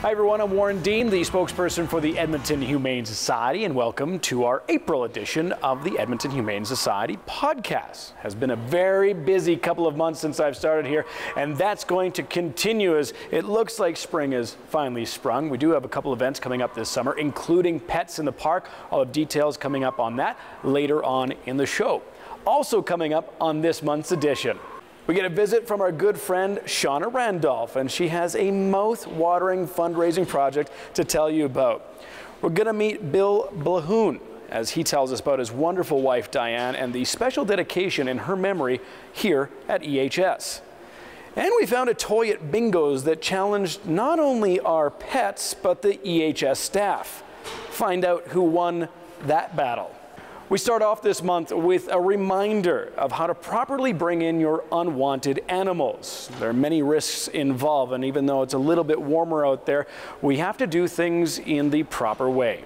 Hi everyone, I'm Warren Dean, the spokesperson for the Edmonton Humane Society, and welcome to our April edition of the Edmonton Humane Society podcast. Has been a very busy couple of months since I've started here, and that's going to continue as it looks like spring has finally sprung. We do have a couple events coming up this summer, including Pets in the Park. I'll have details coming up on that later on in the show. Also coming up on this month's edition, we get a visit from our good friend Shauna Randolph, and she has a mouth-watering fundraising project to tell you about. We're going to meet Bill Blahoun as he tells us about his wonderful wife Diane and the special dedication in her memory here at EHS. And we found a toy at Bingo's that challenged not only our pets but the EHS staff. Find out who won that battle. We start off this month with a reminder of how to properly bring in your unwanted animals. There are many risks involved, and even though it's a little bit warmer out there, we have to do things in the proper way.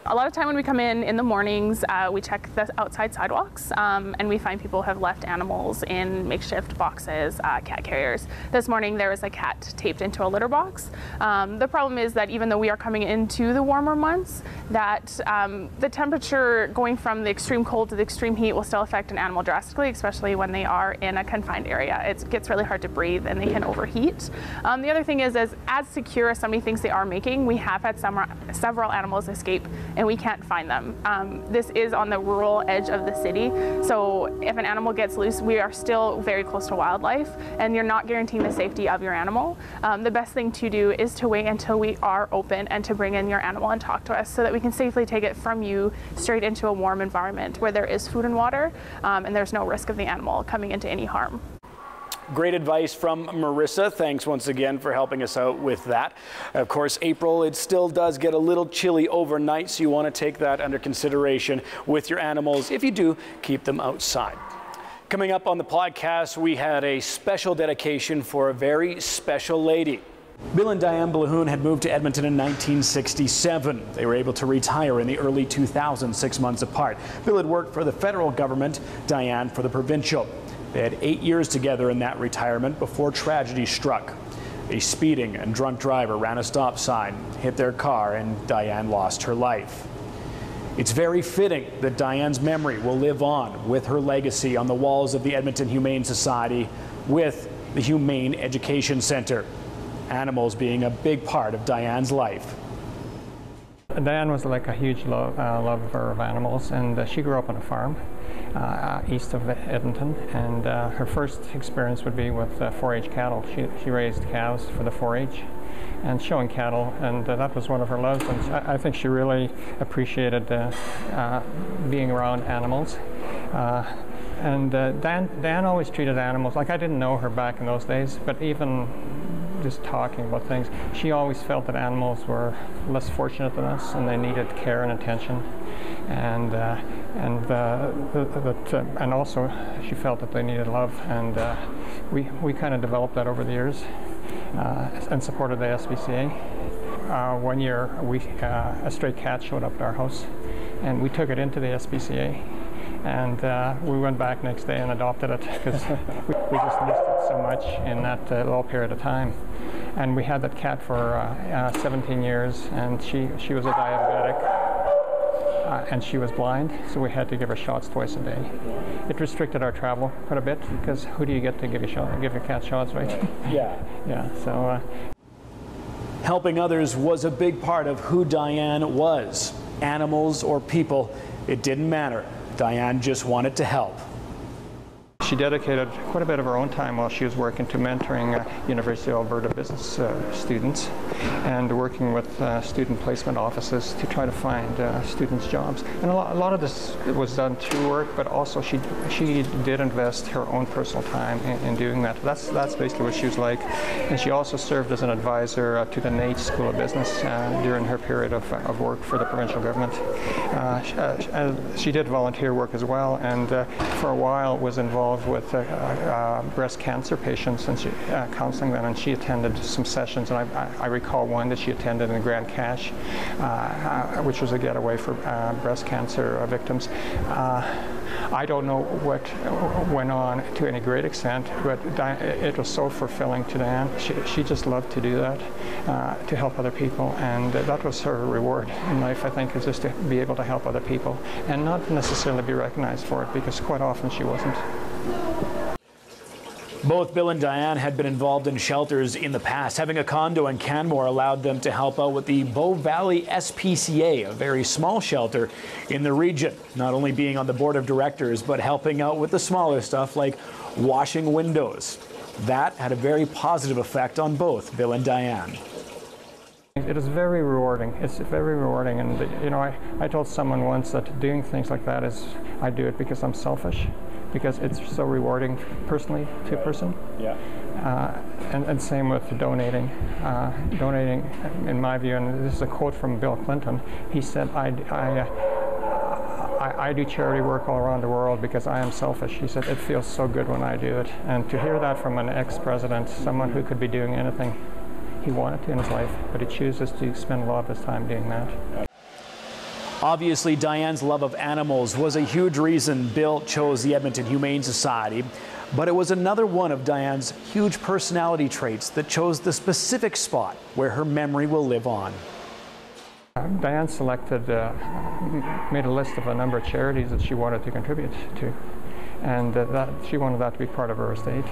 A lot of time when we come in the mornings, we check the outside sidewalks and we find people have left animals in makeshift boxes, cat carriers. This morning there was a cat taped into a litter box. The problem is that even though we are coming into the warmer months, that the temperature going from the extreme cold to the extreme heat will still affect an animal drastically, especially when they are in a confined area. It gets really hard to breathe and they can overheat. The other thing is, as secure as somebody thinks they are making, we have had several animals escape and we can't find them. This is on the rural edge of the city, so if an animal gets loose, we are still very close to wildlife, and you're not guaranteeing the safety of your animal. The best thing to do is to wait until we are open and to bring in your animal and talk to us so that we can safely take it from you straight into a warm environment where there is food and water, and there's no risk of the animal coming into any harm. Great advice from Marissa. Thanks once again for helping us out with that. Of course, April, it still does get a little chilly overnight, so you want to take that under consideration with your animals. If you do, keep them outside. Coming up on the podcast, we had a special dedication for a very special lady. Bill and Diane Blahoun had moved to Edmonton in 1967. They were able to retire in the early 2000s, 6 months apart. Bill had worked for the federal government, Diane for the provincial. They had 8 years together in that retirement before tragedy struck. A speeding and drunk driver ran a stop sign, hit their car, and Diane lost her life. It's very fitting that Diane's memory will live on with her legacy on the walls of the Edmonton Humane Society with the Humane Education Center. Animals being a big part of Diane's life. Diane was like a huge lover of animals, and she grew up on a farm east of Edmonton, and her first experience would be with 4-H cattle. She raised calves for the 4-H and showing cattle, and that was one of her loves, and I think she really appreciated being around animals. Dan always treated animals like, I didn't know her back in those days, but even just talking about things, she always felt that animals were less fortunate than us and they needed care and attention, and also she felt that they needed love, and we kind of developed that over the years and supported the SPCA. One year a stray cat showed up at our house and we took it into the SPCA, and we went back next day and adopted it because we just missed it so much in that little period of time. And we had that cat for 17 years, and she was a diabetic and she was blind, so we had to give her shots twice a day. It restricted our travel quite a bit because who do you get to give your cat shots, right? Yeah. Yeah. So. Helping others was a big part of who Diane was. Animals or people, it didn't matter. Diane just wanted to help. She dedicated quite a bit of her own time while she was working to mentoring University of Alberta business students and working with student placement offices to try to find students jobs. And a lot of this was done through work, but also she did invest her own personal time in doing that. That's basically what she was like. And she also served as an advisor to the NAIT School of Business during her period of work for the provincial government. She did volunteer work as well, and for a while was involved involved with breast cancer patients and counseling them, and she attended some sessions, and I recall one that she attended in Grand Cache, which was a getaway for breast cancer victims. I don't know what went on to any great extent, but it was so fulfilling to Diane. She just loved to do that, to help other people, and that was her reward in life, I think, is just to be able to help other people and not necessarily be recognized for it, because quite often she wasn't. Both Bill and Diane had been involved in shelters in the past. Having a condo in Canmore allowed them to help out with the Bow Valley SPCA, a very small shelter in the region. Not only being on the board of directors, but helping out with the smaller stuff like washing windows. That had a very positive effect on both Bill and Diane. It is very rewarding. It's very rewarding, and you know, I told someone once that doing things like that is, I do it because I'm selfish, because it's so rewarding personally to a person. Yeah. And same with donating. Donating, in my view, and this is a quote from Bill Clinton, he said, I do charity work all around the world because I am selfish. He said, it feels so good when I do it. And to hear that from an ex-president, someone who could be doing anything he wanted to in his life, but he chooses to spend a lot of his time doing that. Obviously, Diane's love of animals was a huge reason Bill chose the Edmonton Humane Society, but it was another one of Diane's huge personality traits that chose the specific spot where her memory will live on. Diane selected, made a list of a number of charities that she wanted to contribute to, and she wanted that to be part of her estate.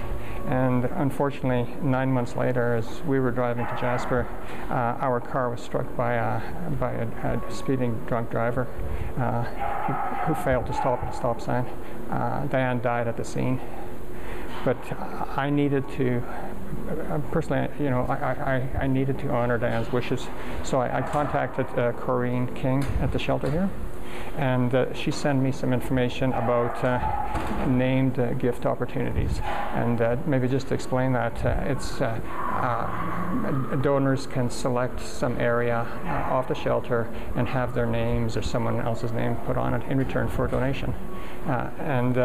And unfortunately, 9 months later, as we were driving to Jasper, our car was struck by a speeding drunk driver who failed to stop at a stop sign. Diane died at the scene. But I needed to, personally, you know, I needed to honor Diane's wishes. So I contacted Corrine King at the shelter here, and she sent me some information about named gift opportunities. And maybe just to explain that, it's donors can select some area off the shelter and have their names or someone else's name put on it in return for a donation. And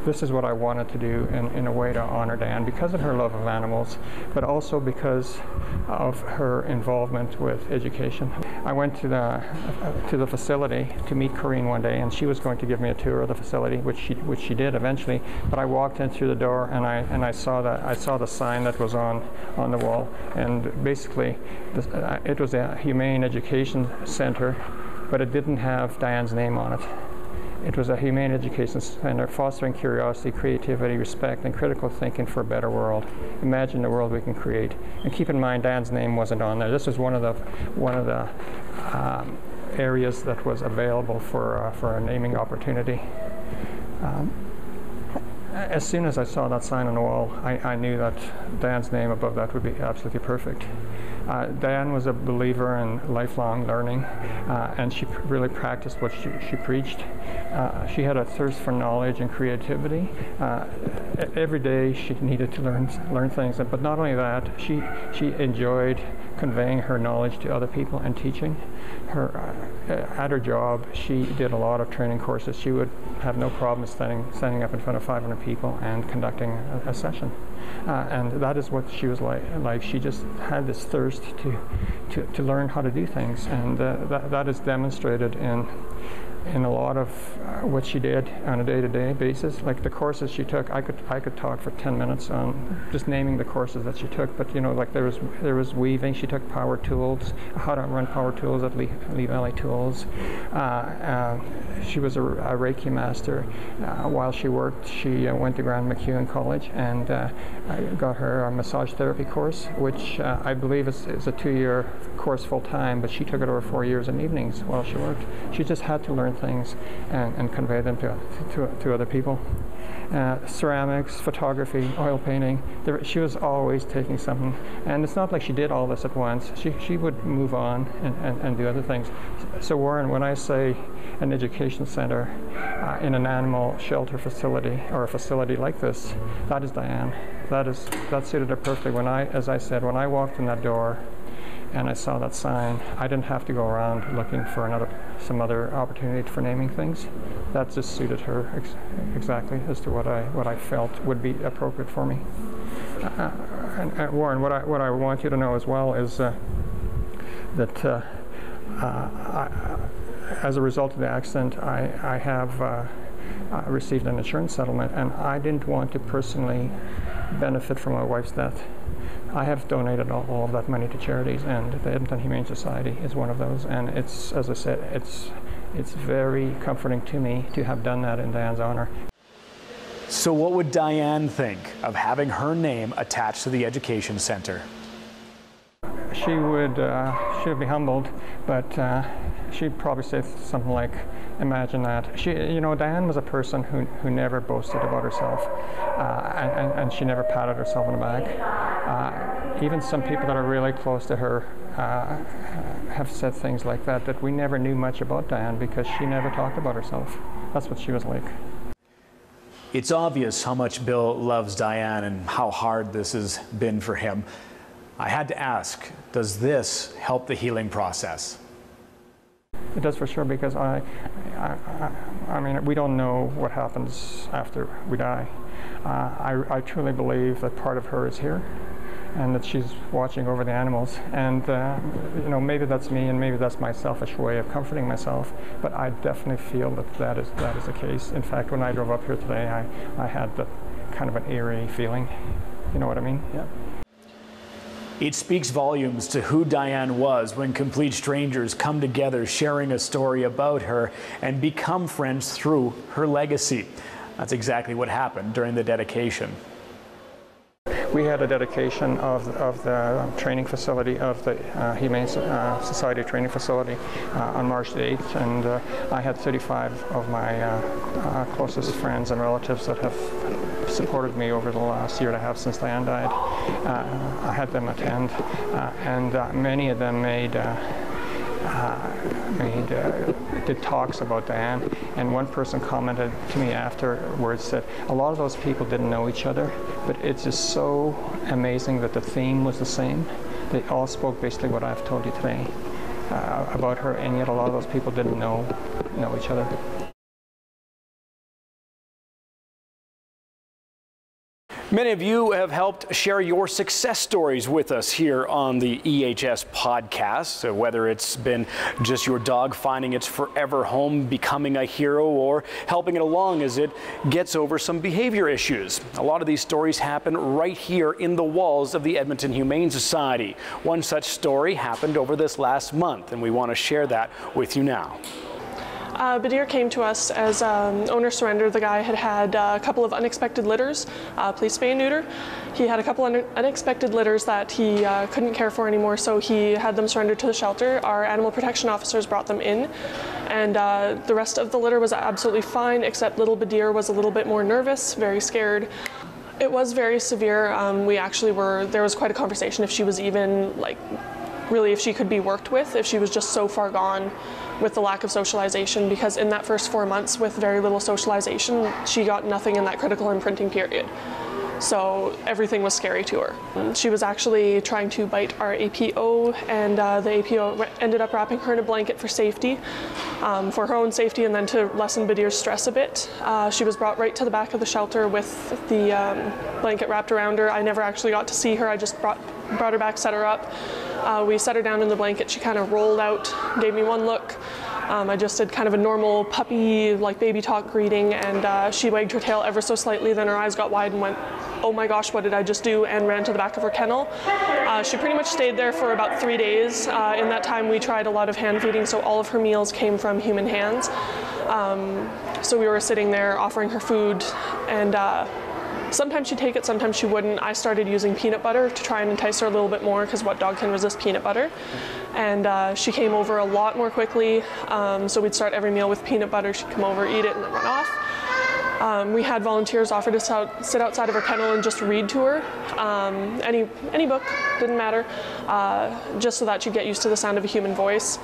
this is what I wanted to do in a way to honor Diane, because of her love of animals, but also because of her involvement with education. I went to the facility to meet Corrine one day, and she was going to give me a tour of the facility, which she did eventually. But I walked in through the door, and I saw the sign that was on the wall, and basically it was a Humane Education Center, but it didn't have Diane's name on it. It was a Humane Education Center fostering curiosity, creativity, respect, and critical thinking for a better world. Imagine the world we can create. And keep in mind, Diane's name wasn't on there. This was one of the areas that was available for a naming opportunity. As soon as I saw that sign on the wall, I knew that Diane's name above that would be absolutely perfect. Diane was a believer in lifelong learning, and she really practiced what she preached. She had a thirst for knowledge and creativity. Every day she needed to learn things, but not only that, she enjoyed conveying her knowledge to other people and teaching. At her job, she did a lot of training courses. She would have no problem standing up in front of 500 people and conducting a session. And that is what she was like. She just had this thirst to learn how to do things, and that is demonstrated in a lot of what she did on a day-to-day basis. Like the courses she took, I could talk for 10 minutes on just naming the courses that she took. But you know, like there was weaving. She took power tools, how to run power tools at Lee Valley Tools. She was a Reiki master. While she worked, she went to Grand McEwen College and got her massage therapy course, which I believe is a 2-year course full-time, but she took it over 4 years in evenings while she worked. She just had to learn things and convey them to other people. Ceramics, photography, oil painting, she was always taking something. And it's not like she did all this at once. She would move on and do other things. So Warren, when I say an education center in an animal shelter facility or a facility like this, that is Diane. That suited her perfectly. As I said, when I walked in that door, and I saw that sign, I didn't have to go around looking for some other opportunity for naming things. That just suited her exactly as to what I felt would be appropriate for me. And Warren, what I want you to know as well is that as a result of the accident, I have received an insurance settlement, and I didn't want to personally benefit from my wife's death. I have donated all of that money to charities, and the Edmonton Humane Society is one of those. And it's, as I said, it's very comforting to me to have done that in Diane's honor. So what would Diane think of having her name attached to the education center? She would be humbled, but she'd probably say something like, imagine that. Diane was a person who never boasted about herself, and she never patted herself on the back. Even some people that are really close to her have said things like that we never knew much about Diane because she never talked about herself. That's what she was like. It's obvious how much Bill loves Diane and how hard this has been for him. I had to ask, does this help the healing process? It does for sure, because I mean, we don't know what happens after we die. I truly believe that part of her is here, and that she's watching over the animals. And maybe that's me, and maybe that's my selfish way of comforting myself. But I definitely feel that is the case. In fact, when I drove up here today, I had that kind of an eerie feeling. You know what I mean? Yeah. It speaks volumes to who Diane was when complete strangers come together sharing a story about her and become friends through her legacy. That's exactly what happened during the dedication. We had a dedication of the training facility of the Humane Society training facility on March the 8th, and I had 35 of my closest friends and relatives that have supported me over the last year and a half since Diane died. I had them attend, and many of them did talks about Diane, and one person commented to me afterwards that a lot of those people didn't know each other, but it's just so amazing that the theme was the same. They all spoke basically what I've told you today about her, and yet a lot of those people didn't know each other. Many of you have helped share your success stories with us here on the EHS Podcast. So whether it's been just your dog finding its forever home, becoming a hero, or helping it along as it gets over some behavior issues. A lot of these stories happen right here in the walls of the Edmonton Humane Society. One such story happened over this last month, and we want to share that with you now. Badir came to us as owner surrender. The guy had a couple of unexpected litters, police spay and neuter. He had a couple unexpected litters that he couldn't care for anymore, so he had them surrendered to the shelter. Our animal protection officers brought them in, and the rest of the litter was absolutely fine, except little Badir was a little bit more nervous, very scared. It was very severe. There was quite a conversation if she was even, really if she could be worked with, if she was just so far gone with the lack of socialization, because in that first 4 months with very little socialization, she got nothing in that critical imprinting period. So everything was scary to her. She was actually trying to bite our APO, and the APO ended up wrapping her in a blanket for safety, for her own safety, and then to lessen Badir's stress a bit. She was brought right to the back of the shelter with the blanket wrapped around her. I never actually got to see her. I just brought her back, set her up. We set her down in the blanket. She kind of rolled out, gave me one look. I just did kind of a normal puppy, baby talk greeting, and she wagged her tail ever so slightly. Then her eyes got wide and went, "Oh my gosh, what did I just do?" and ran to the back of her kennel. She pretty much stayed there for about 3 days. In that time, we tried a lot of hand feeding, so all of her meals came from human hands. So we were sitting there offering her food, and sometimes she'd take it, sometimes she wouldn't. I started using peanut butter to try and entice her a little bit more, because what dog can resist peanut butter? And she came over a lot more quickly. So we'd start every meal with peanut butter. She'd come over, eat it, and then run off. We had volunteers offer to sit outside of her kennel and just read to her. Any book, didn't matter, just so that she'd get used to the sound of a human voice.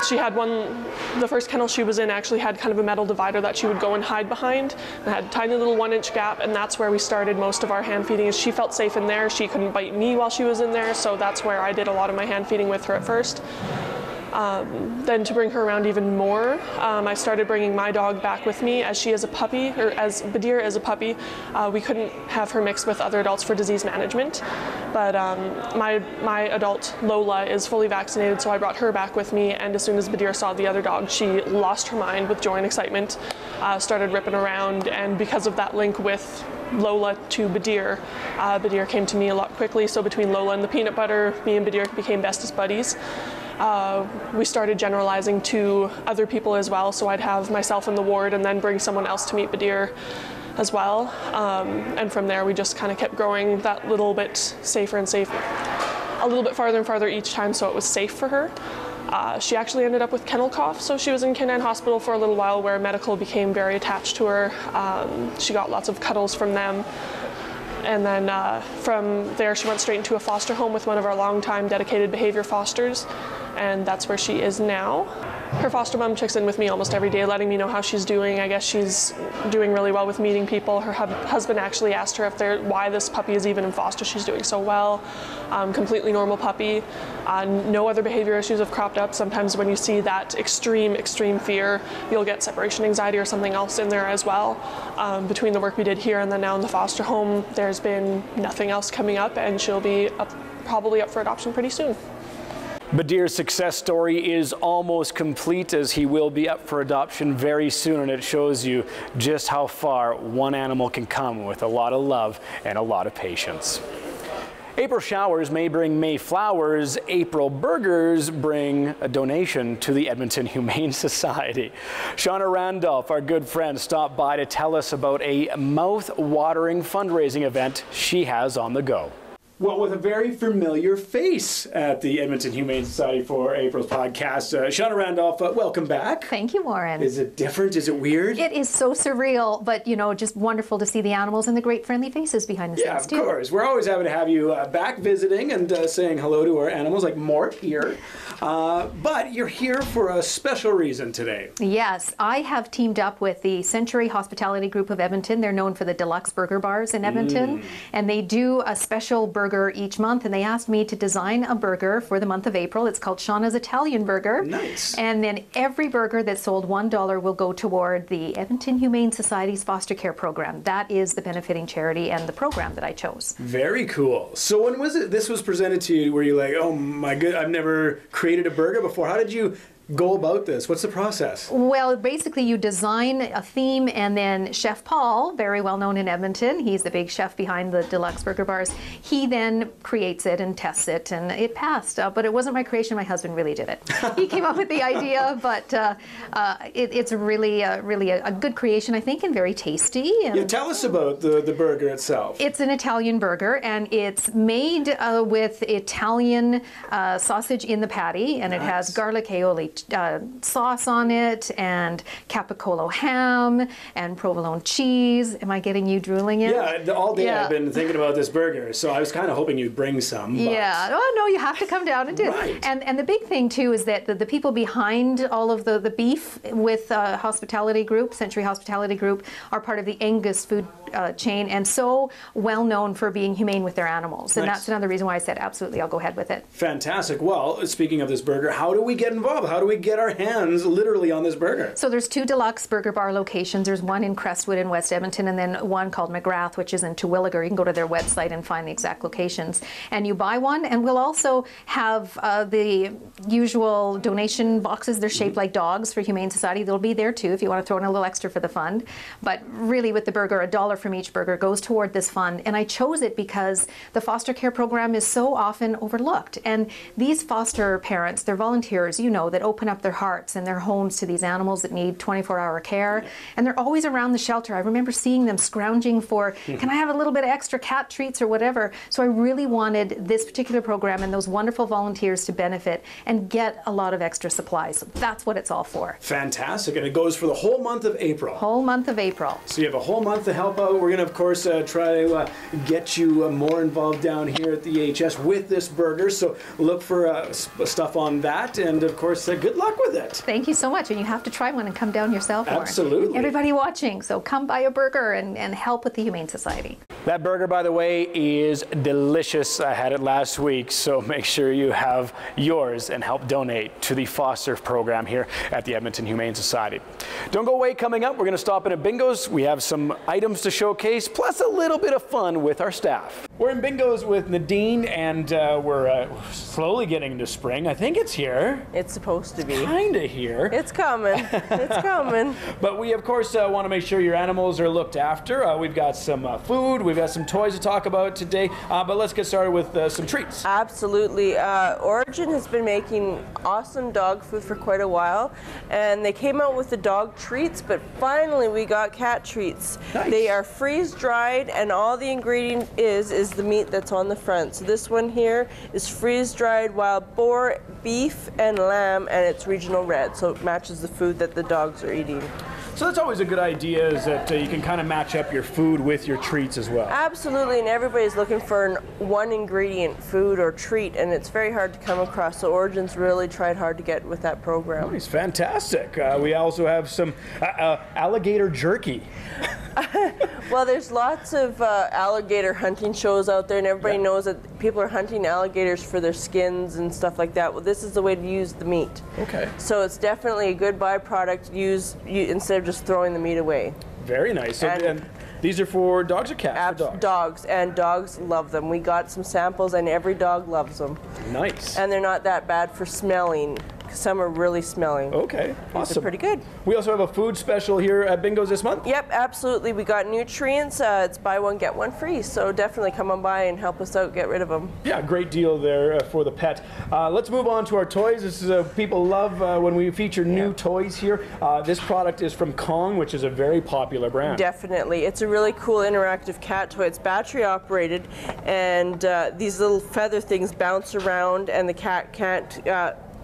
She had one, the first kennel she was in actually had kind of a metal divider that she would go and hide behind. It had a tiny little 1-inch gap, and that's where we started most of our hand feeding. Is she felt safe in there. She couldn't bite me while she was in there, so that's where I did a lot of my hand feeding with her at first. Then to bring her around even more, I started bringing my dog back with me as she is a puppy, or as Badir is a puppy. We couldn't have her mixed with other adults for disease management, but my adult Lola is fully vaccinated, so I brought her back with me, and as soon as Badir saw the other dog, she lost her mind with joy and excitement, started ripping around, and because of that link with Lola to Badir, Badir came to me a lot quickly, so between Lola and the peanut butter, me and Badir became bestest buddies. We started generalizing to other people as well, so I'd have myself in the ward and then bring someone else to meet Badir as well. And from there we just kind of kept growing that little bit safer and safer, a little bit farther and farther each time, so it was safe for her. She actually ended up with kennel cough, so she was in canine hospital for a little while where medical became very attached to her. She got lots of cuddles from them. And then from there she went straight into a foster home with one of our longtime dedicated behavior fosters, and that's where she is now. Her foster mom checks in with me almost every day, letting me know how she's doing. I guess she's doing really well with meeting people. Her husband actually asked her why this puppy is even in foster. She's doing so well. Completely normal puppy. No other behavior issues have cropped up. Sometimes when you see that extreme fear, you'll get separation anxiety or something else in there as well. Between the work we did here and then now in the foster home, there's been nothing else coming up, and she'll be probably up for adoption pretty soon. Badir's success story is almost complete, as he will be up for adoption very soon, and it shows you just how far one animal can come with a lot of love and a lot of patience. April showers may bring May flowers. April burgers bring a donation to the Edmonton Humane Society. Shauna Randolph, our good friend, stopped by to tell us about a mouth-watering fundraising event she has on the go. Well, with a very familiar face at the Edmonton Humane Society for April's podcast. Shauna Randolph, welcome back. Thank you, Warren. Is it different? Is it weird? It is so surreal, but, you know, just wonderful to see the animals and the great friendly faces behind the scenes, too. Yeah, of course. We're always happy to have you back visiting and saying hello to our animals, like Mort here. But you're here for a special reason today. Yes, I have teamed up with the Century Hospitality Group of Edmonton. They're known for the deluxe burger bars in Edmonton, and they do a special burger each month, and they asked me to design a burger for the month of April. It's called Shauna's Italian Burger. Nice. And then every burger that's sold $1 will go toward the Edmonton Humane Society's foster care program. That is the benefiting charity and the program that I chose. Very cool. So when was it this was presented to you? Were you like, oh my good, I've never created a burger before? How did you go about this? What's the process? Well, basically you design a theme, and then Chef Paul, very well known in Edmonton, he's the big chef behind the deluxe burger bars, he then creates it and tests it, and it passed. But it wasn't my creation, my husband really did it. He came up with the idea, but it's really a good creation, I think, and very tasty. And yeah, tell us about the burger itself. It's an Italian burger, and it's made with Italian sausage in the patty, and it has garlic aioli sauce on it, and capicolo ham, and provolone cheese. Am I getting you drooling in? Yeah, all day I've been thinking about this burger, so I was kind of hoping you'd bring some. But... yeah, oh no, you have to come down and do right. it. And the big thing too is that the people behind all of the beef with Hospitality Group, Century Hospitality Group, are part of the Angus food chain, and so well known for being humane with their animals. And that's another reason why I said absolutely, I'll go ahead with it. Fantastic. Well, speaking of this burger, how do we get involved? How do we get our hands literally on this burger? So there's 2 deluxe burger bar locations. There's one in Crestwood in West Edmonton, and then one called McGrath, which is in Terwilliger. You can go to their website and find the exact locations. And you buy one, and we'll also have the usual donation boxes. They're shaped like dogs for Humane Society. They'll be there too if you want to throw in a little extra for the fund. But really with the burger, $1 from each burger goes toward this fund. And I chose it because the foster care program is so often overlooked. And these foster parents, they're volunteers, you know, that open up their hearts and their homes to these animals that need 24-hour care. And they're always around the shelter. I remember seeing them scrounging for, can I have a little bit of extra cat treats or whatever? So I really wanted this particular program and those wonderful volunteers to benefit and get a lot of extra supplies. So that's what it's all for. Fantastic. And it goes for the whole month of April. Whole month of April. So you have a whole month to help out. We're going to, of course, try to get you more involved down here at the EHS with this burger. So look for stuff on that. And, of course, good good luck with it. Thank you so much. And you have to try one and come down yourself, Warren. Absolutely. Everybody watching, so come buy a burger and help with the Humane Society. That burger, by the way, is delicious. I had it last week, so make sure you have yours and help donate to the foster program here at the Edmonton Humane Society. Don't go away. Coming up, we're going to stop in at Bingo's. We have some items to showcase, plus a little bit of fun with our staff. We're in Bingo's with Nadine, and we're slowly getting into spring. I think it's here. It's supposed to be. Kinda here. It's coming. It's coming. But we, of course, want to make sure your animals are looked after. We've got some food. We've got some toys to talk about today. But let's get started with some treats. Absolutely. Origin has been making awesome dog food for quite a while. And they came out with the dog treats, but finally we got cat treats. Nice. They are freeze-dried, and all the ingredient is the meat that's on the front. So this one here is freeze-dried wild boar, beef, and lamb, and it's regional red, so it matches the food that the dogs are eating. So that's always a good idea, is that you can kind of match up your food with your treats as well. Absolutely, and everybody's looking for an one ingredient food or treat, and it's very hard to come across. So Origin's really tried hard to get with that program. Nice, fantastic. We also have some alligator jerky. Well, there's lots of alligator hunting shows out there, and everybody knows that people are hunting alligators for their skins and stuff like that. Well, this is the way to use the meat. Okay. So it's definitely a good byproduct instead of just throwing the meat away. Very nice. So, and these are for dogs or cats? Dogs, and dogs love them. We got some samples, and every dog loves them. Nice. And they're not that bad for smelling. Some are really smelling. Okay, awesome. These are pretty good. We also have a food special here at Bingo's this month. Yep, absolutely. We got nutrients. It's buy one, get one free. So definitely come on by and help us out, get rid of them. Yeah, great deal there for the pet. Let's move on to our toys. This is people love when we feature new toys here. This product is from Kong, which is a very popular brand. Definitely. It's a really cool interactive cat toy. It's battery operated, and these little feather things bounce around, and the cat can't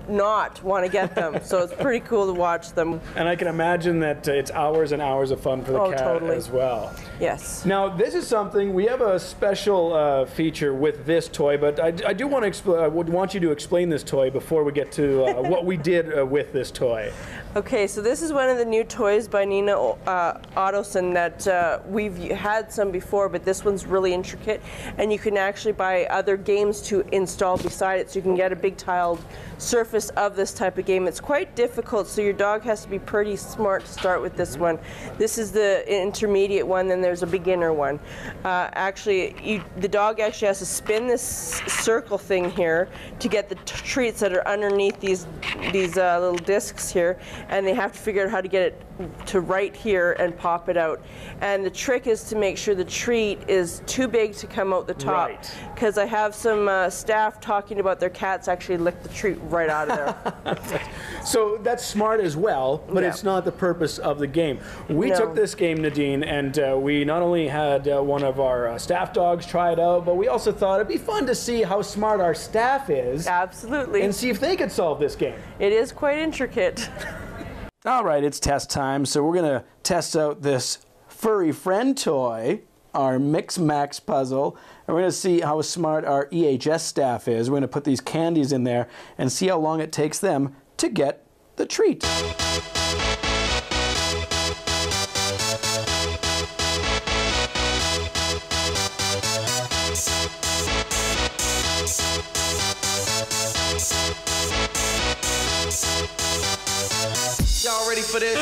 not want to get them. So it's pretty cool to watch them. And I can imagine that it's hours and hours of fun for the cat as well. Yes. Now this is something, we have a special feature with this toy, but I do want to I would want you to explain this toy before we get to what we did with this toy. Okay, so this is one of the new toys by Nina Ottoson that we've had some before, but this one's really intricate, and you can actually buy other games to install beside it, so you can get a big tiled surface of this type of game. It's quite difficult, so your dog has to be pretty smart to start with this one. This is the intermediate one, then there's a beginner one. The dog actually has to spin this circle thing here to get the treats that are underneath these little discs here, and they have to figure out how to get it to right here and pop it out. And the trick is to make sure the treat is too big to come out the top, because I have some staff talking about their cats actually lick the treat right out of there. So that's smart as well, but it's not the purpose of the game. We took this game, Nadine, and we not only had one of our staff dogs try it out, but we also thought it'd be fun to see how smart our staff is. Absolutely. And see if they could solve this game. It is quite intricate. All right, it's test time, so we're going to test out this furry friend toy, our Mix Max puzzle, and we're going to see how smart our EHS staff is. We're going to put these candies in there and see how long it takes them to get the treat. Y'all ready for this?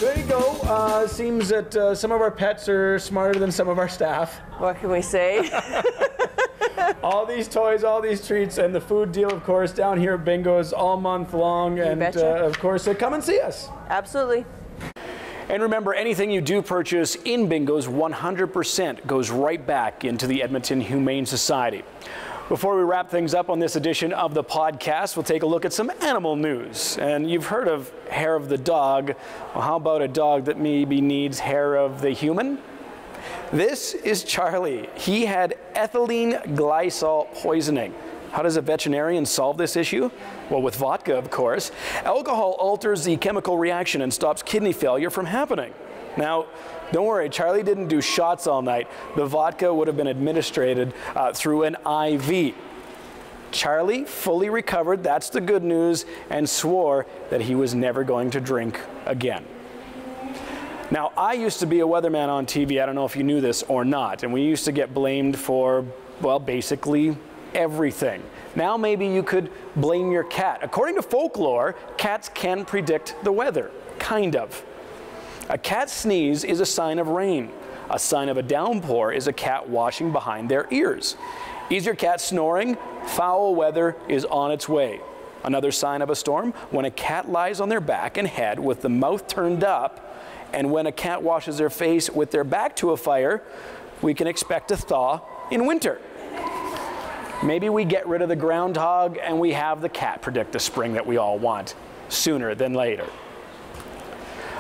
There you go. Seems that some of our pets are smarter than some of our staff. What can we say? All these toys, all these treats, and the food deal, of course, down here at Bingo's all month long. And of course, come and see us. Absolutely. And remember, anything you do purchase in Bingo's 100% goes right back into the Edmonton Humane Society. Before we wrap things up on this edition of the podcast, we'll take a look at some animal news. And you've heard of hair of the dog. Well, how about a dog that maybe needs hair of the human? This is Charlie. He had ethylene glycol poisoning. How does a veterinarian solve this issue? Well, with vodka, of course. Alcohol alters the chemical reaction and stops kidney failure from happening. Now, don't worry, Charlie didn't do shots all night. The vodka would have been administered through an IV. Charlie fully recovered, that's the good news, and swore that he was never going to drink again. Now, I used to be a weatherman on TV, I don't know if you knew this or not, and we used to get blamed for, well, basically everything. Now maybe you could blame your cat. According to folklore, cats can predict the weather, kind of. A cat's sneeze is a sign of rain. A sign of a downpour is a cat washing behind their ears. Is your cat snoring? Foul weather is on its way. Another sign of a storm, when a cat lies on their back and head with the mouth turned up, and when a cat washes their face with their back to a fire, we can expect a thaw in winter. Maybe we get rid of the groundhog and we have the cat predict the spring that we all want, sooner than later.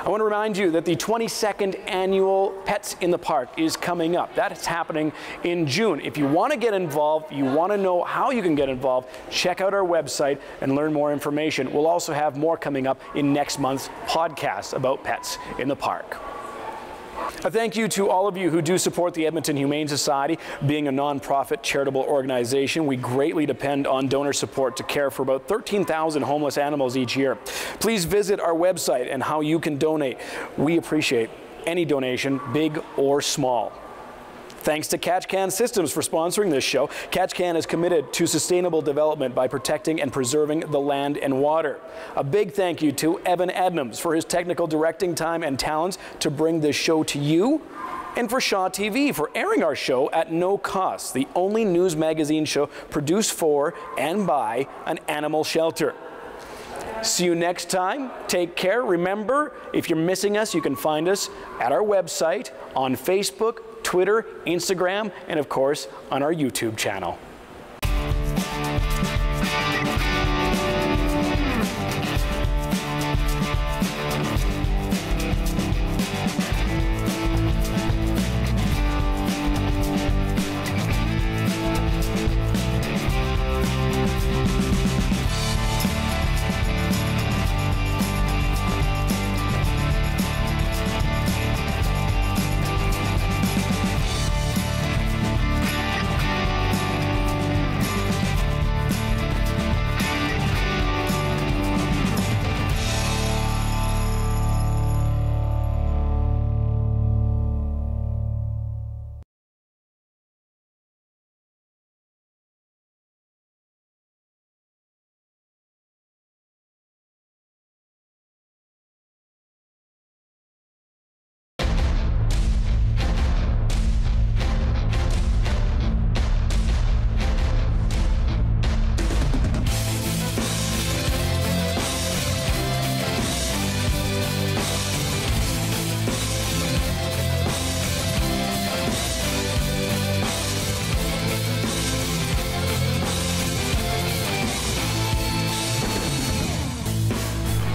I want to remind you that the 22nd annual Pets in the Park is coming up. That is happening in June. If you want to get involved, you want to know how you can get involved, check out our website and learn more information. We'll also have more coming up in next month's podcast about Pets in the Park. A thank you to all of you who do support the Edmonton Humane Society. Being a nonprofit charitable organization, we greatly depend on donor support to care for about 13,000 homeless animals each year. Please visit our website and how you can donate. We appreciate any donation, big or small. Thanks to CatchCan Systems for sponsoring this show. CatchCan is committed to sustainable development by protecting and preserving the land and water. A big thank you to Evan Adnams for his technical directing time and talents to bring this show to you, and for Shaw TV for airing our show at no cost, the only news magazine show produced for and by an animal shelter. See you next time. Take care. Remember, if you're missing us, you can find us at our website, on Facebook, Twitter, Instagram, and of course, on our YouTube channel.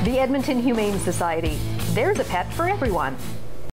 The Edmonton Humane Society. There's a pet for everyone.